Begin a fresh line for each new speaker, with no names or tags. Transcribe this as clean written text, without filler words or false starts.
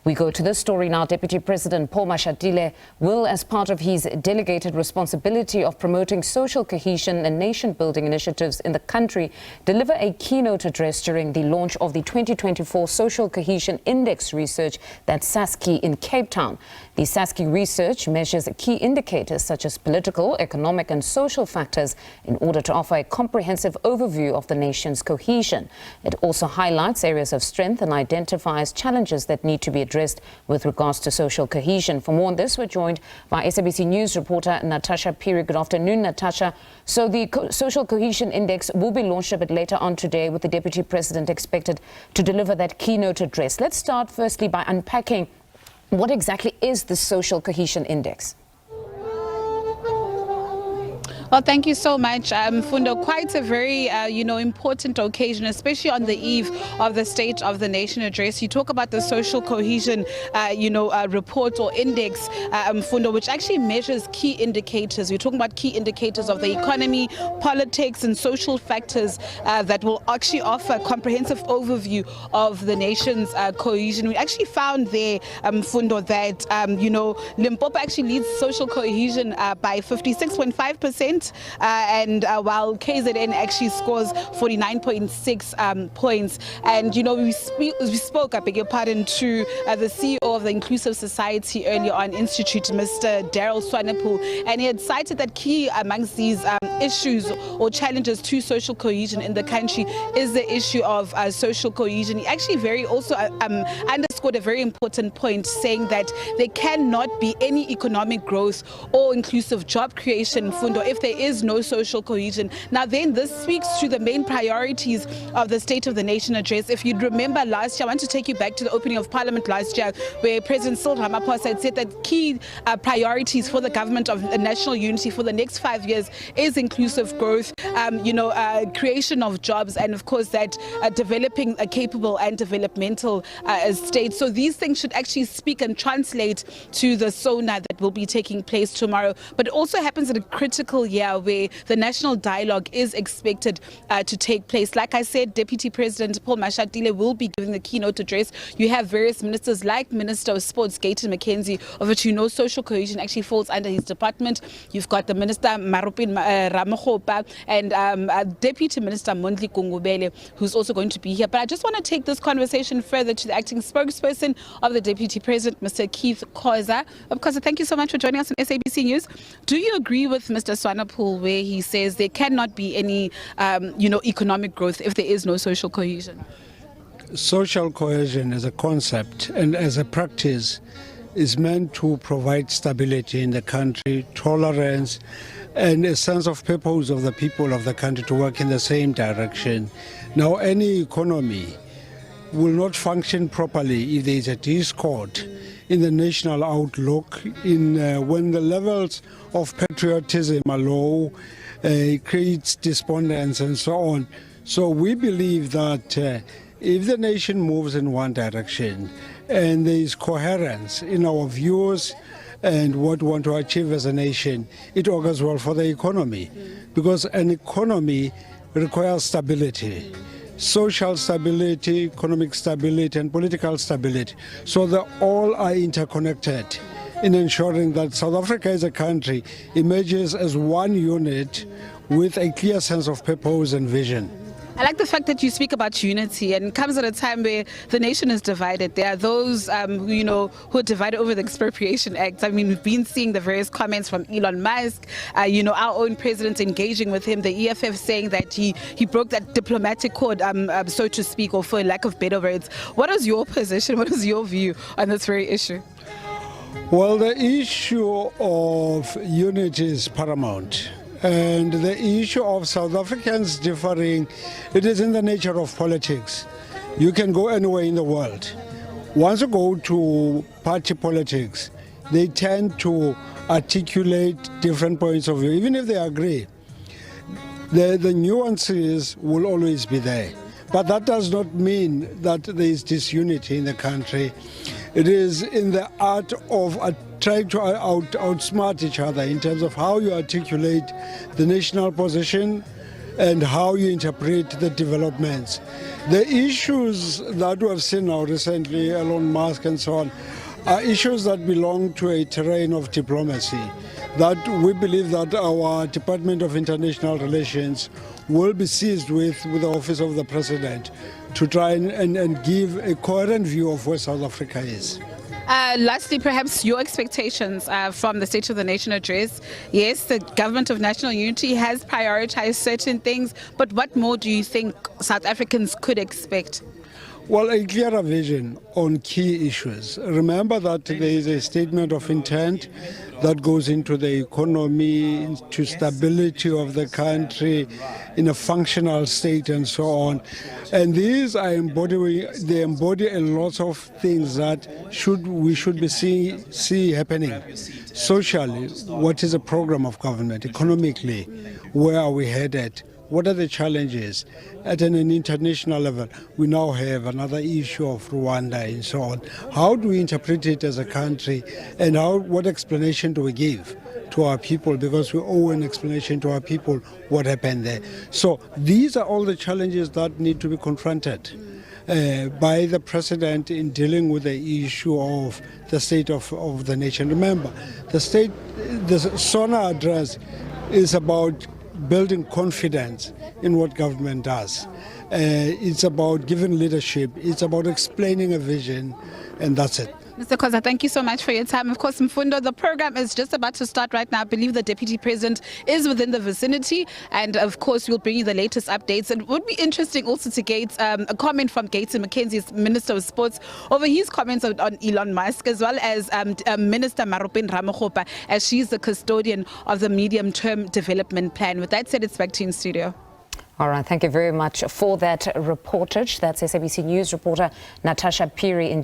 We go to this story now. Deputy President Paul Mashatile will, as part of his delegated responsibility of promoting social cohesion and nation-building initiatives in the country, deliver a keynote address during the launch of the 2024 Social Cohesion Index research, that's SASCI, in Cape Town. The SASCI research measures key indicators such as political, economic and social factors in order to offer a comprehensive overview of the nation's cohesion. It also highlights areas of strength and identifies challenges that need to be addressed with regards to social cohesion. For more on this, we're joined by SABC News reporter Natasha Phiri. Good afternoon, Natasha. So the Social Cohesion Index will be launched a bit later on today, with the Deputy President expected to deliver that keynote address. Let's start firstly by unpacking what exactly is the Social Cohesion Index?
Well, thank you so much, Fundo. Quite a very, important occasion, especially on the eve of the State of the Nation address. You talk about the social cohesion, report or index, Fundo, which actually measures key indicators. We're talking about key indicators of the economy, politics, and social factors that will actually offer a comprehensive overview of the nation's cohesion. We actually found there, Fundo, that Limpopo actually leads social cohesion by 56.5%. And while KZN actually scores 49.6 points. And, we spoke, I beg your pardon, to the CEO of the Inclusive Society earlier on, Institute, Mr. Daryl Swanepoel, and he had cited that key amongst these issues or challenges to social cohesion in the country is the issue of social cohesion. He actually underscored a very important point, saying that there cannot be any economic growth or inclusive job creation, Fundo, if there is no social cohesion. Now then, this speaks to the main priorities of the State of the Nation address. If you'd remember last year, I want to take you back to the opening of Parliament last year, where President Cyril Ramaphosa had said that key priorities for the government of national unity for the next 5 years is inclusive growth, creation of jobs, and of course that developing a capable and developmental state. So these things should actually speak and translate to the SONA that will be taking place tomorrow. But it also happens at a critical year where the national dialogue is expected to take place. Like I said, Deputy President Paul Mashatile will be giving the keynote address. You have various ministers like Minister of Sports, Gayton McKenzie, of which social cohesion actually falls under his department. You've got the Minister Marupin Ramakgopa and Deputy Minister Mondli Kungubele, who's also going to be here. But I just want to take this conversation further to the acting spokesperson of the Deputy President, Mr. Keith Khoza. Khoza, thank you so much for joining us on SABC News. Do you agree with Mr. Swanepoel, where he says there cannot be any, economic growth if there is no social cohesion?
Social cohesion as a concept and as a practice is meant to provide stability in the country, tolerance, and a sense of purpose of the people of the country to work in the same direction. Now, any economy will not function properly if there is a discord in the national outlook, when the levels of patriotism are low, creates despondence and so on. So we believe that if the nation moves in one direction and there is coherence in our views and what we want to achieve as a nation, it augurs well for the economy, because an economy requires stability. Social stability, economic stability, and political stability. So they all are interconnected in ensuring that South Africa as a country emerges as one unit with a clear sense of purpose and vision.
I like the fact that you speak about unity, and it comes at a time where the nation is divided. There are those who are divided over the Expropriation Act. I mean, we've been seeing the various comments from Elon Musk, our own president engaging with him, the EFF saying that he broke that diplomatic cord, so to speak, or for lack of better words. What is your position? What is your view on this very issue?
Well, the issue of unity is paramount. And the issue of South Africans differing, it is in the nature of politics. You can go anywhere in the world. Once you go to party politics, they tend to articulate different points of view, even if they agree. The nuances will always be there. But that does not mean that there is disunity in the country. It is in the art of trying to outsmart each other in terms of how you articulate the national position and how you interpret the developments. The issues that we have seen now recently, Elon Musk and so on, are issues that belong to a terrain of diplomacy, that we believe that our Department of International Relations will be seized with the Office of the President to try and give a coherent view of where South Africa is.
Lastly, perhaps your expectations from the State of the Nation address. Yes, the Government of National Unity has prioritized certain things, but what more do you think South Africans could expect?
Well, a clearer vision on key issues. Remember that there is a statement of intent that goes into the economy, into stability of the country, in a functional state and so on. And these are they embody a lot of things that we should be see happening. Socially, what is a program of government? Economically, where are we headed? What are the challenges? At an international level, we now have another issue of Rwanda and so on. How do we interpret it as a country, and what explanation do we give to our people? Because we owe an explanation to our people what happened there. So these are all the challenges that need to be confronted by the President in dealing with the issue of the state of the nation. Remember, the SONA address is about building confidence in what government does. It's about giving leadership. It's about explaining a vision, and that's it.
Mr. Khoza, thank you so much for your time. Of course, Mfundo, the program is just about to start right now. I believe the Deputy President is within the vicinity, and of course, we'll bring you the latest updates. And it would be interesting also to get a comment from Gaten McKenzie's Minister of Sports over his comments on Elon Musk, as well as Minister Marupin Ramakgopa, as she's the custodian of the medium-term development plan. With that said, it's back to you in studio.
All right, thank you very much for that reportage. That's SABC News reporter Natasha Phiri in